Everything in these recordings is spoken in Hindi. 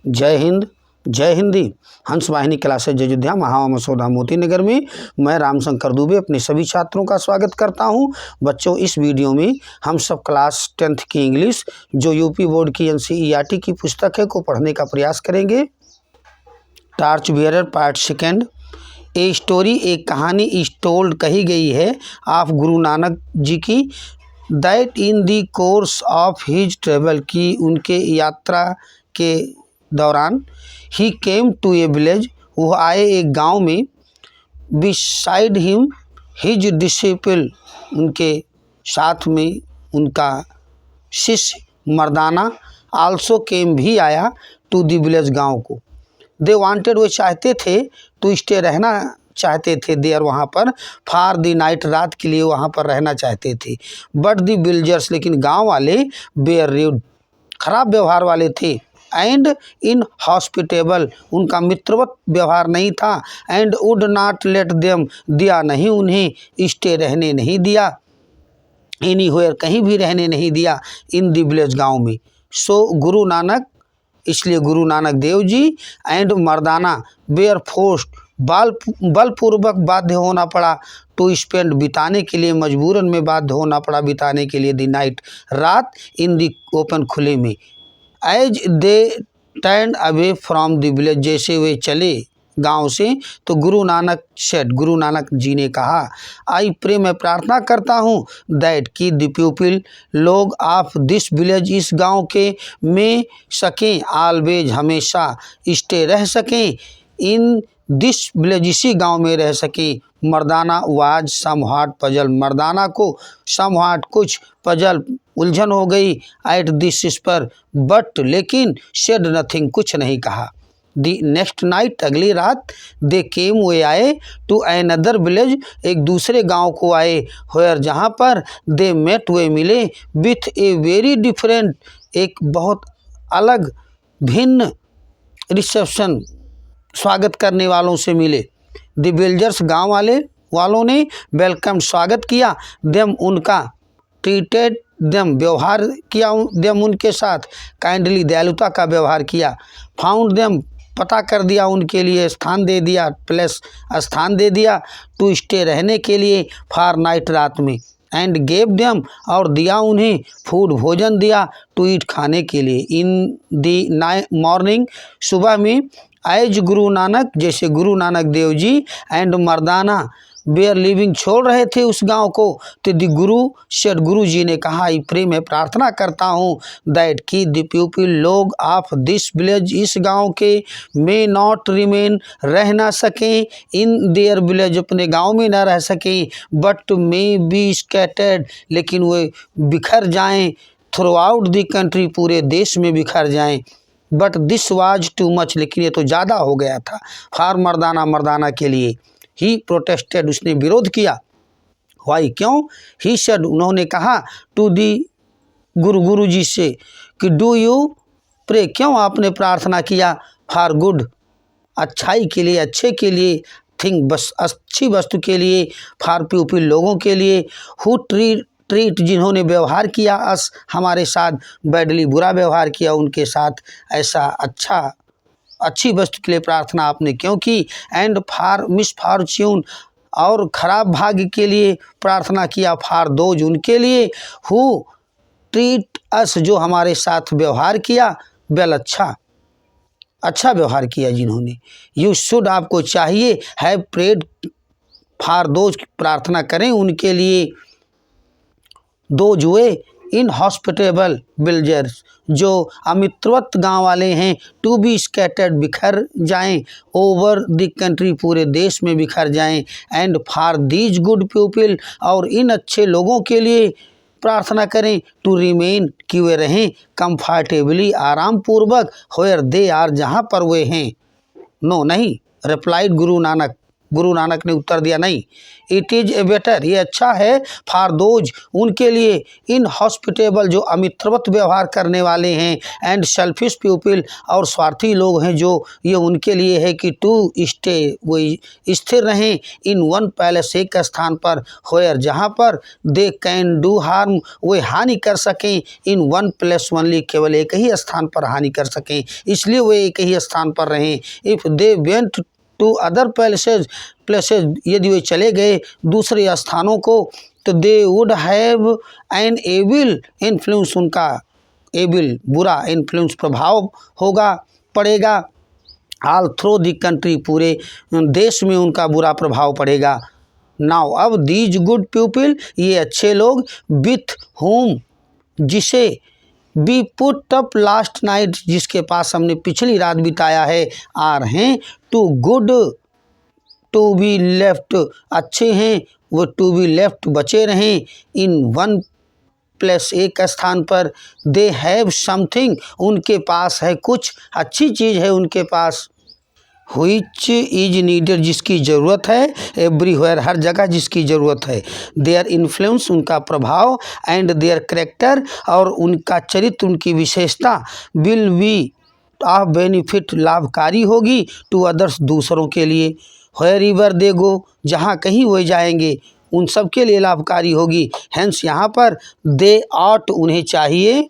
जय हिंद, जय हिंदी। हंस वाहिनी क्लासेज अयोध्या महावा मसौदा मोती नगर में मैं रामशंकर दुबे अपने सभी छात्रों का स्वागत करता हूं। बच्चों, इस वीडियो में हम सब क्लास 10th की इंग्लिश जो यूपी बोर्ड की NCERT की पुस्तक है को पढ़ने का प्रयास करेंगे। Torch bearer part second. A story, एक कहानी इज टोल्ड कही गई है ऑफ गुरु नानक जी की, that in the course of his travel की उनके यात्रा के दौरान ही केम टू ए विलेज, वो आए एक गांव में, बिसाइड हिम हिज डिसिपल, उनके साथ में उनका शिष्य मर्दाना, आल्सो केम भी आया, टू द विलेज, गांव को। दे वांटेड, वो चाहते थे, टू स्टे, रहना चाहते थे, देयर, वहाँ पर, फॉर द नाइट, रात के लिए वहाँ पर रहना चाहते थे। बट द विलेजर्स, लेकिन गांव वाले, बेयर रूड, खराब व्यवहार वाले थे, एंड इन हॉस्पिटेबल, उनका मित्रवत व्यवहार नहीं था, and would not let them, दिया नहीं उन्हें, स्टे, रहने नहीं दिया, एनीवेयर, कहीं भी रहने नहीं दिया, इन द विलेज, गाँव में। सो गुरु नानक, इसलिए Guru Nanak Dev ji, and Mardana, bear forced, बलपूर्वक बाध्य होना पड़ा, टू स्पेंड, बिताने के लिए, मजबूरन में बाध्य होना पड़ा बिताने के लिए, द नाइट, रात, इन द ओपन, खुले में। As they turn away from the village, जैसे वे चले गांव से, तो गुरु नानक सेड, गुरु नानक जी ने कहा, आई प्रे, मैं प्रार्थना करता हूँ, दैट की द पीपल, लोग, ऑफ दिस विलेज, इस गांव के, में सकें, ऑलवेज, हमेशा, स्टे, रह सकें, इन दिस विलेज, इसी गांव में रह सकें। मर्दाना वाज समहाट पजल, मर्दाना को समहाट, कुछ, पजल, उलझन हो गई, एट दिस पर, बट, लेकिन, सेड नथिंग, कुछ नहीं कहा। दी नेक्स्ट नाइट, अगली रात, दे केम, वे आए, टू अनदर विलेज, एक दूसरे गांव को आए, होयर, जहाँ पर, दे मेट, वे मिले, विथ ए वेरी डिफरेंट, एक बहुत अलग, भिन्न, रिसेप्शन, स्वागत करने वालों से मिले। द विलेजर्स, गाँव वालों ने, वेलकम, स्वागत किया, देम, उनका, ट्रीटेड देम, व्यवहार किया देम, उनके साथ, काइंडली, दयालुता का व्यवहार किया, फाउंड देम, पता कर दिया उनके लिए, स्थान दे दिया, प्लेस, स्थान दे दिया, टू स्टे, रहने के लिए, फॉर नाइट, रात में, एंड गेव देम, और दिया उन्हें, फूड, भोजन दिया, टू ईट, खाने के लिए, इन दी मॉर्निंग, सुबह में, एज गुरु नानक, जैसे Guru Nanak Dev ji, and Mardana, bear living, छोड़ रहे थे उस गांव को, तो द गुरु सेड, गुरु जी ने कहा, आई प्रे, मैं प्रार्थना करता हूँ, दैट की द पीपल, लोग, ऑफ दिस विलेज, इस गांव के, मे नॉट रिमेन, रह ना सकें, इन देयर विलेज, अपने गांव में ना रह सकें, बट मे बी स्कैटर्ड, लेकिन वे बिखर जाएं, थ्रू आउट द कंट्री, पूरे देश में बिखर जाएं। But this was too much, लेकिन ये तो ज़्यादा हो गया था, फॉर मर्दाना, मर्दाना के लिए। ही प्रोटेस्टेड, उसने विरोध किया। वाई, क्यों? ही सेड, उन्होंने कहा, टू दी गुरु जी से, कि डू यू प्रे, क्यों आपने प्रार्थना किया, फॉर गुड, अच्छाई के लिए, अच्छे के लिए, थिंग, बस अच्छी वस्तु के लिए, फॉर पीपल, लोगों के लिए, हु ट्रीट, जिन्होंने व्यवहार किया, अस, हमारे साथ, बैडली, बुरा व्यवहार किया उनके साथ, ऐसा अच्छी वस्तु के लिए प्रार्थना आपने क्यों की, एंड फॉर मिसफॉर्च्यून, और खराब भाग्य के लिए प्रार्थना किया, फॉर दोज, उनके लिए, हु ट्रीट अस, जो हमारे साथ व्यवहार किया, वेल, अच्छा व्यवहार किया जिन्होंने। यू शुड, आपको चाहिए, हैव प्रेड फॉर दोज, प्रार्थना करें उनके लिए, those way in hospitable villagers, जो अमित्रवत गांव वाले हैं, टू बी स्कैटर्ड, बिखर जाएं, ओवर द कंट्री, पूरे देश में बिखर जाएं, and for these good people, और इन अच्छे लोगों के लिए प्रार्थना करें, टू रिमेन, कि वे रहें, कंफर्टेबली, आराम पूर्वक, होयर दे आर, जहाँ पर वे हैं। नो, नहीं, रिप्लाइड गुरु नानक, गुरु नानक ने उत्तर दिया, नहीं, इट इज़ ए बेटर, ये अच्छा है, फॉर दोज, उनके लिए, इन हॉस्पिटेबल, जो अमित्रवत व्यवहार करने वाले हैं, एंड सेल्फिश पीपल, और स्वार्थी लोग हैं जो, ये उनके लिए है कि टू स्टे, वो स्थिर रहें, इन वन पैलेस, एक स्थान पर, होयर, जहाँ पर दे कैन डू हार्म, वे हानि कर सकें, इन वन प्लेस ओनली, केवल एक ही स्थान पर हानि कर सकें, इसलिए वे एक ही स्थान पर रहें। If they went to other places, यदि वे चले गए दूसरे स्थानों को, तो they would have an evil influence, उनका एविल, बुरा इन्फ्लुएंस, प्रभाव होगा, पड़ेगा, ऑल थ्रू द कंट्री, पूरे देश में उनका बुरा प्रभाव पड़ेगा। नाउ, अब दीज गुड पीपल, ये अच्छे लोग, विथ होम, जिसे be put up last night, जिसके पास हमने पिछली रात बिताया है, आर हैं too good to be left, अच्छे हैं वो टू बी लेफ्ट, बचे रहें, इन वन प्लेस, एक स्थान पर, दे हैव समथिंग, उनके पास है कुछ, अच्छी चीज़ है उनके पास, व्हिच इज नीडेड, जिसकी ज़रूरत है, एवरीवेयर, हर जगह जिसकी ज़रूरत है, देयर इन्फ्लुएंस, उनका प्रभाव, एंड देयर कैरेक्टर, और उनका चरित्र, उनकी विशेषता, विल बी ऑफ बेनिफिट, लाभकारी होगी, टू अदर्स, दूसरों के लिए, वेयर एवर दे गो, जहाँ कहीं वो जाएंगे उन सब के लिए लाभकारी होगी। हेंस यहाँ पर दे ऑट, उन्हें चाहिए,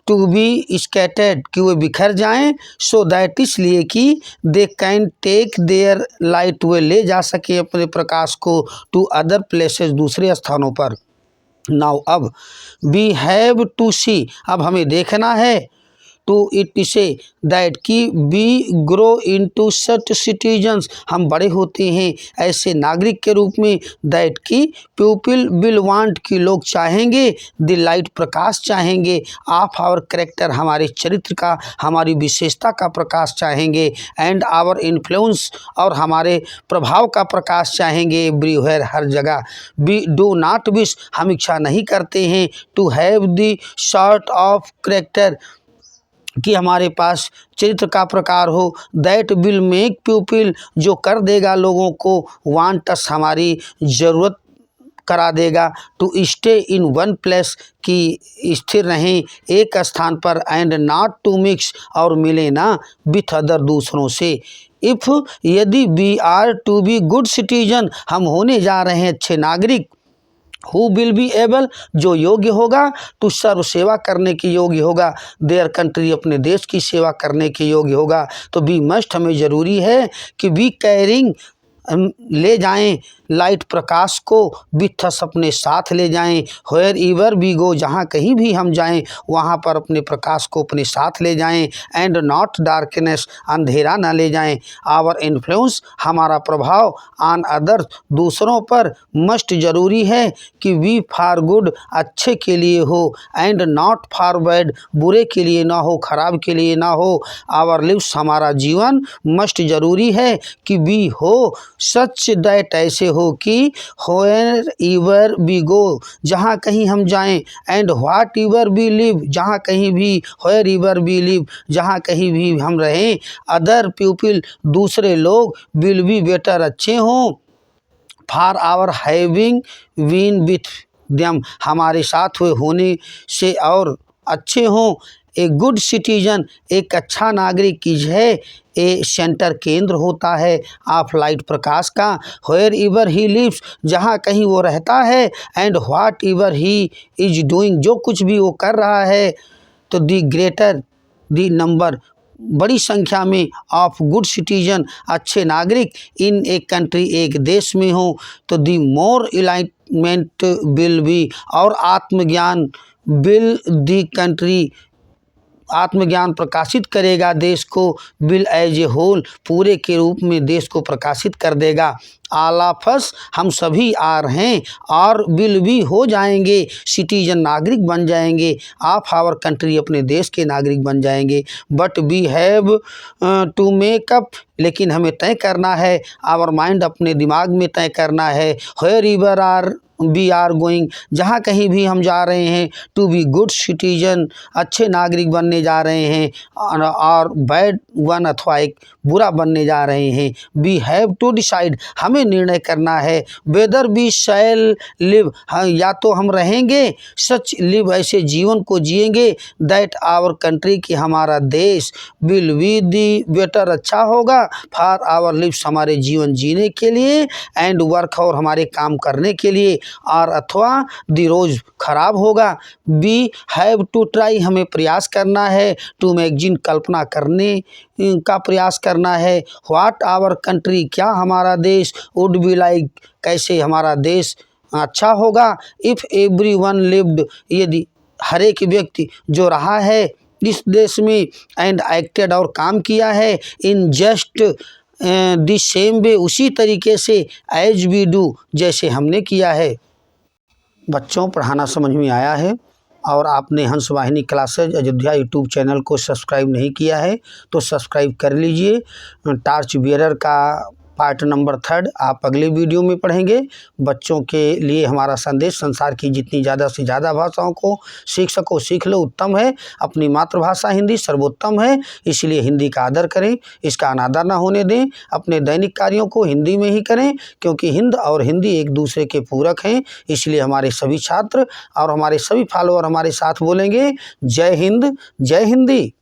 टू बी स्कैटर्ड, कि वे बिखर जाएं, सो दैट, इसलिए कि they can take their light, वे ले जा सके अपने प्रकाश को, टू अदर प्लेसेस, दूसरे स्थानों पर। नाउ, अब वी हैव टू सी, अब हमें देखना है, टू इट से दैट, कि we grow into such citizens, हम बड़े होते हैं ऐसे नागरिक के रूप में, दैट की पीपल विल वांट, कि लोग चाहेंगे, द लाइट, प्रकाश चाहेंगे, ऑफ आवर कैरेक्टर, हमारे चरित्र का, हमारी विशेषता का प्रकाश चाहेंगे, एंड आवर इन्फ्लुएंस, और हमारे प्रभाव का प्रकाश चाहेंगे, एवरीवेयर, हर जगह। वी डू नॉट विश, हम इच्छा नहीं करते हैं, to have the sort of character, कि हमारे पास चरित्र का प्रकार हो, दैट विल मेक पीपल, जो कर देगा लोगों को, वांट अस, हमारी ज़रूरत करा देगा, to stay in one place, कि स्थिर रहें एक स्थान पर, एंड नॉट टू मिक्स, और मिले ना, विथ अदर, दूसरों से। इफ़, यदि we are to be good citizen, हम होने जा रहे हैं अच्छे नागरिक, हु विल बी एबल, जो योग्य होगा, टू सर्व, सेवा करने की योग्य होगा, देयर कंट्री, अपने देश की सेवा करने के योग्य होगा, तो बी मस्ट, हमें ज़रूरी है कि बी कैरिंग, ले जाएं, लाइट, प्रकाश को, विथ अस, अपने साथ ले जाएं, वेयर एवर वी गो, जहाँ कहीं भी हम जाएं वहाँ पर अपने प्रकाश को अपने साथ ले जाएं, एंड नॉट डार्कनेस, अंधेरा न ले जाएं, आवर इन्फ्लुएंस, हमारा प्रभाव, ऑन अदर, दूसरों पर, मस्ट, ज़रूरी है कि वी फॉर गुड, अच्छे के लिए हो, एंड नॉट फॉर बैड, बुरे के लिए ना हो, खराब के लिए ना हो, आवर लिव्स, हमारा जीवन, मस्ट, ज़रूरी है कि वी हो, सच दैट, ऐसे हो कि, व्हेयर एवर वी गो, जहाँ कहीं हम जाएं, and whatever we live, जहाँ कहीं भी, व्हेयर एवर वी लिव, जहाँ कहीं भी हम रहें, अदर पीपल, दूसरे लोग, विल बी बेटर, अच्छे हों, for our having been with them, हमारे साथ हुए होने से और अच्छे हों, ए गुड सिटीजन, एक अच्छा नागरिक की है, ए सेंटर, केंद्र होता है, ऑफ लाइट, प्रकाश का, वेयर एवर ही लिव्स, जहाँ कहीं वो रहता है, and what ever he is doing, जो कुछ भी वो कर रहा है, तो दी ग्रेटर दी नंबर, बड़ी संख्या में, ऑफ गुड सिटीजन, अच्छे नागरिक, इन एक कंट्री, एक देश में हो, तो दी मोर इलाइटमेंट विल बी, और आत्मज्ञान, विल दी कंट्री, आत्मज्ञान प्रकाशित करेगा देश को, विल एज ए होल, पूरे के रूप में देश को प्रकाशित कर देगा, ऑल ऑफ अस, हम सभी आर हैं और विल भी हो जाएंगे सिटीजन, नागरिक बन जाएंगे ऑफ आवर कंट्री, अपने देश के नागरिक बन जाएंगे। But we have to make up, लेकिन हमें तय करना है, आवर माइंड, अपने दिमाग में तय करना है, wherever are we are going, जहाँ कहीं भी हम जा रहे हैं, टू बी गुड सिटीजन, अच्छे नागरिक बनने जा रहे हैं, और बैड वन, अथवा एक बुरा बनने जा रहे हैं। वी हैव टू डिसाइड, हमें निर्णय करना है, वेदर वी शैल लिव, हाँ या तो हम रहेंगे, सच लिव, ऐसे जीवन को जिएंगे, दैट आवर कंट्री, की हमारा देश, विल बी दी बेटर, अच्छा होगा, फॉर आवर लिव्स, हमारे जीवन जीने के लिए, एंड वर्क, और हमारे काम करने के लिए, और अथवा दी रोज, खराब होगा। वी हैव टू ट्राई, हमें प्रयास करना है, टू मैगजीन, कल्पना करने का प्रयास करना है, व्हाट आवर कंट्री, क्या हमारा देश, वुड बी लाइक, कैसे हमारा देश अच्छा होगा, इफ़ एवरी वन लिव्ड, यदि हर एक व्यक्ति जो रहा है इस देश में, एंड एक्टेड, और काम किया है, in just the same way, उसी तरीके से, एज वी डू, जैसे हमने किया है। बच्चों, पढ़ाना समझ में आया है और आपने हंस वाहिनी क्लासेज अयोध्या यूट्यूब चैनल को सब्सक्राइब नहीं किया है तो सब्सक्राइब कर लीजिए। टार्च बियरर का पार्ट नंबर 3 आप अगले वीडियो में पढ़ेंगे। बच्चों के लिए हमारा संदेश, संसार की जितनी ज़्यादा से ज़्यादा भाषाओं को सीख सको सीख लो, उत्तम है। अपनी मातृभाषा हिंदी सर्वोत्तम है, इसलिए हिंदी का आदर करें, इसका अनादर न होने दें। अपने दैनिक कार्यों को हिंदी में ही करें, क्योंकि हिंद और हिंदी एक दूसरे के पूरक हैं। इसलिए हमारे सभी छात्र और हमारे सभी फॉलोअर हमारे साथ बोलेंगे, जय हिंद, जय हिंदी।